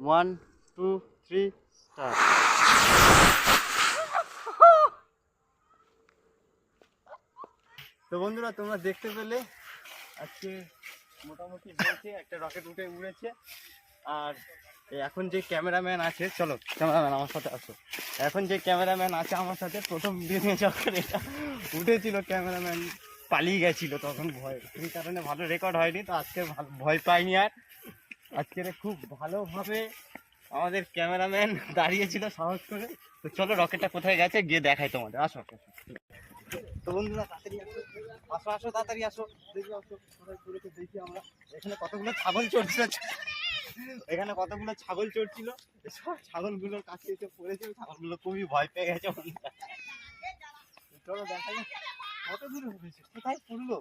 1 2 3 start. তো বন্ধুরা তোমরা দেখতে পেলে আজকে মোটামুটি বলছে একটা রকেট উঠে উড়েছে। আর এখন যে ক্যামেরাম্যান আছে, চলো ক্যামেরাম্যান আমার সাথে আসো। এখন যে ক্যামেরাম্যান আছে আমার সাথে, প্রথম দিনে যখন এটা উঠেছিল ক্যামেরাম্যান পালিয়ে গেছিল তখন ভয়, এই কারণে ভালো রেকর্ড হয়নি। তো আজকে ভয় পাইনি আর। আজকে খুব ভালোভাবে আমাদের ক্যামেরাম্যান দাঁড়িয়েছিল সাহস করে। তো চলো রকেটটা কোথায় গেছে গিয়ে দেখাই তোমাদের, আসো। তো বন্ধুরা তাড়াতাড়ি আসো, আসো তাড়াতাড়ি আসো, দেখি আসো কোথায় পড়েছে দেখি আমরা। এখানে কতগুলো ছাগল চড়ছিল, এখানে কতগুলো ছাগল চড়ছিল, সব ছাগলগুলোর কাছে এসে পড়েছে। ছাগলগুলো খুবই ভয় পেয়ে গেছে। চলো দেখা যাক কত দূরে উঠেছে, কোথায় পড়লো।